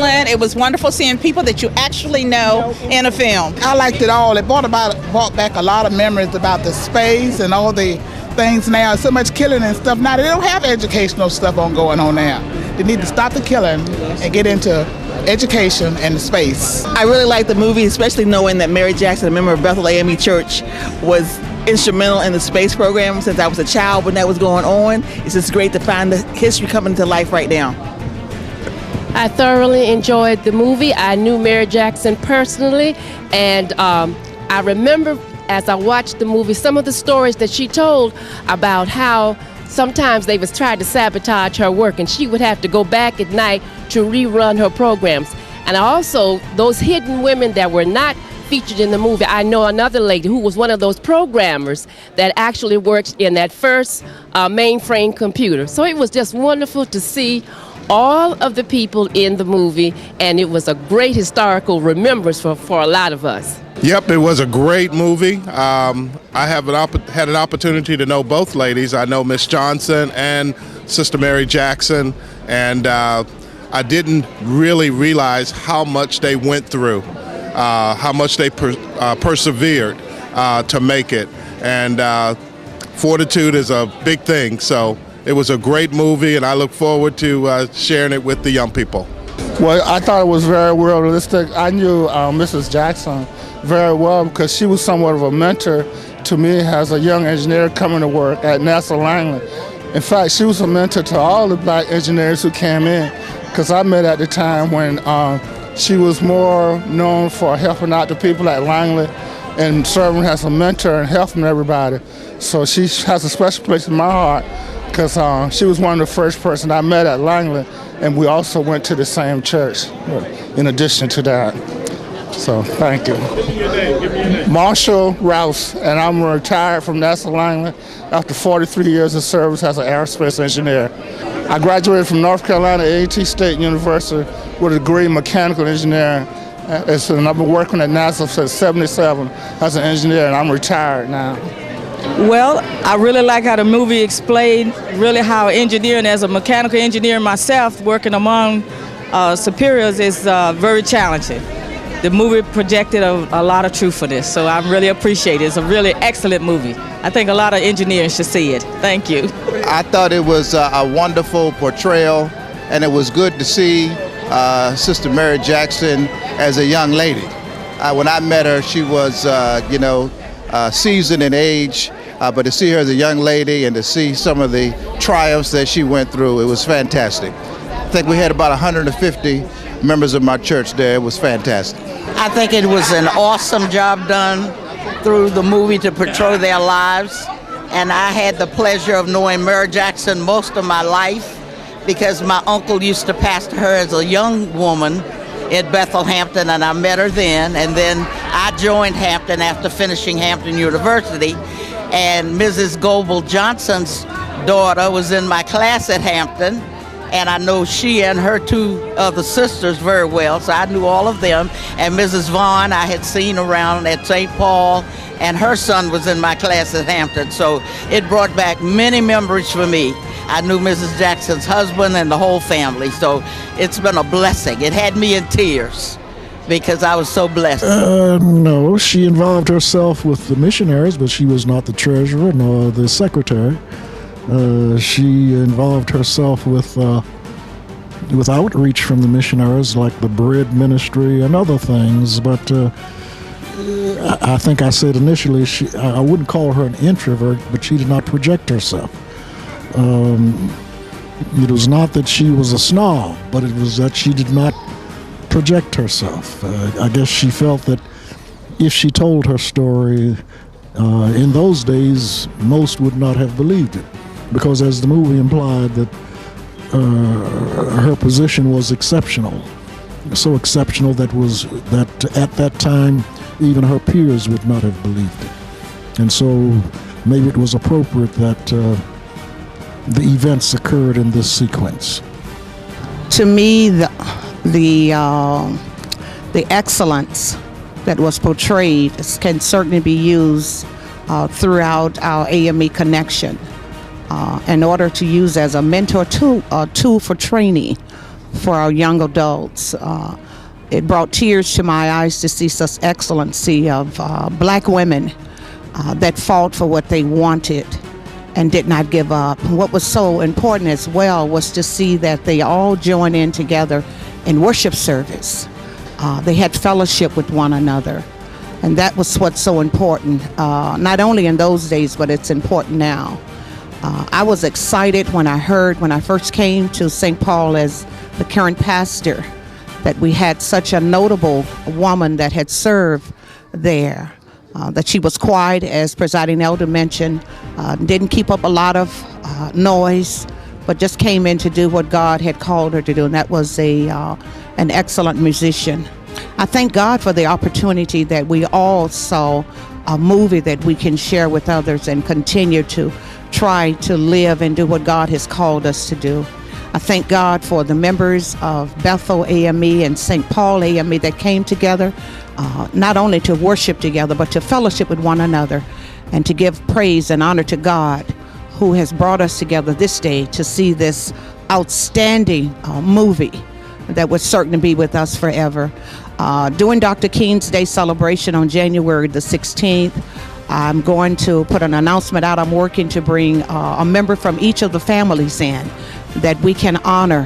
excellent. It was wonderful seeing people that you actually know in a film. I liked it all. It brought back a lot of memories about the space and all the things now. So much killing and stuff now. They don't have educational stuff going on now. They need to stop the killing and get into education and space. I really liked the movie, especially knowing that Mary Jackson, a member of Bethel AME Church, was instrumental in the space program since I was a child when that was going on. It's just great to find the history coming to life right now. I thoroughly enjoyed the movie. I knew Mary Jackson personally, and I remember as I watched the movie some of the stories that she told about how sometimes they was trying to sabotage her work and she would have to go back at night to rerun her programs. And also those hidden women that were not featured in the movie. I know another lady who was one of those programmers that actually worked in that first mainframe computer. So it was just wonderful to see all of the people in the movie, and it was a great historical remembrance for a lot of us. Yep, it was a great movie. I have had an opportunity to know both ladies. I know Miss Johnson and Sister Mary Jackson, and I didn't really realize how much they went through, how much they persevered to make it. And fortitude is a big thing, so it was a great movie, and I look forward to sharing it with the young people. Well, I thought it was very realistic. I knew Mrs. Jackson very well because she was somewhat of a mentor to me as a young engineer coming to work at NASA Langley. In fact, she was a mentor to all the black engineers who came in, because I met at the time when she was more known for helping out the people at Langley and serving as a mentor and helping everybody. So she has a special place in my heart because she was one of the first person I met at Langley, and we also went to the same church in addition to that. So thank you. Give me your name. Give me your name. Marshall Rouse, and I'm retired from NASA Langley after 43 years of service as an aerospace engineer. I graduated from North Carolina A&T State University with a degree in mechanical engineering. And I've been working at NASA since '77 as an engineer, and I'm retired now. Well, I really like how the movie explained really how engineering, as a mechanical engineer myself, working among superiors is very challenging. The movie projected a lot of truthfulness, so I really appreciate it. It's a really excellent movie. I think a lot of engineers should see it. Thank you. I thought it was a wonderful portrayal, and it was good to see Sister Mary Jackson as a young lady. When I met her, she was, seasoned in age, but to see her as a young lady and to see some of the triumphs that she went through, it was fantastic. I think we had about 150 members of my church there. It was fantastic. I think it was an awesome job done through the movie to portray their lives. And I had the pleasure of knowing Mary Jackson most of my life because my uncle used to pastor her as a young woman at Bethel Hampton, and I met her then. And then I joined Hampton after finishing Hampton University. And Mrs. Goebel Johnson's daughter was in my class at Hampton. And I know she and her two other sisters very well, so I knew all of them. And Mrs. Vaughn I had seen around at St. Paul, and her son was in my class at Hampton. So it brought back many memories for me. I knew Mrs. Jackson's husband and the whole family, so it's been a blessing. It had me in tears because I was so blessed. No, she involved herself with the missionaries, but she was not the treasurer nor the secretary. She involved herself with outreach from the missionaries, like the bread ministry and other things. But I think I said initially, I wouldn't call her an introvert, but she did not project herself. It was not that she was a snob, but it was that she did not project herself. I guess she felt that if she told her story in those days, most would not have believed it. Because as the movie implied, that her position was exceptional, so exceptional that at that time even her peers would not have believed it, and so maybe it was appropriate that the events occurred in this sequence. To me, the excellence that was portrayed can certainly be used throughout our AME connection. In order to use as a mentor tool for training for our young adults. It brought tears to my eyes to see such excellency of black women that fought for what they wanted and did not give up. What was so important as well was to see that they all joined in together in worship service. They had fellowship with one another. And that was what's so important, not only in those days, but it's important now. I was excited when I first came to St. Paul as the current pastor, that we had such a notable woman that had served there, that she was quiet, as presiding elder mentioned, didn't keep up a lot of noise, but just came in to do what God had called her to do, and that was an excellent musician. I thank God for the opportunity that we all saw a movie that we can share with others and continue to try to live and do what God has called us to do. I thank God for the members of Bethel AME and St. Paul AME that came together, not only to worship together, but to fellowship with one another and to give praise and honor to God, who has brought us together this day to see this outstanding movie that would certainly be with us forever. During Dr. King's Day celebration on January the 16th, I'm going to put an announcement out. I'm working to bring a member from each of the families in that we can honor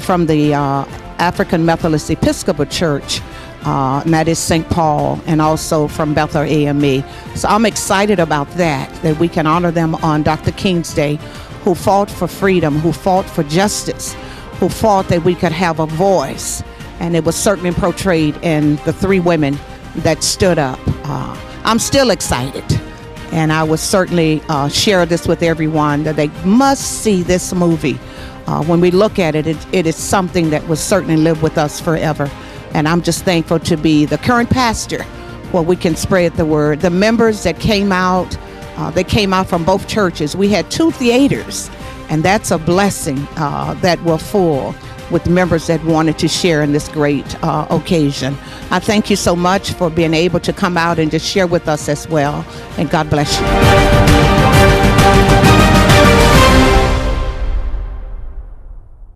from the African Methodist Episcopal Church, and that is St. Paul, and also from Bethel AME. So I'm excited about that we can honor them on Dr. King's Day, who fought for freedom, who fought for justice, who fought that we could have a voice. And it was certainly portrayed in the three women that stood up. I'm still excited, and I would certainly share this with everyone, that they must see this movie. When we look at it, it is something that will certainly live with us forever. And I'm just thankful to be the current pastor where we can spread the word. The members that came out, they came out from both churches. We had 2 theaters, and that's a blessing that were full with members that wanted to share in this great occasion. I thank you so much for being able to come out and just share with us as well. And God bless you.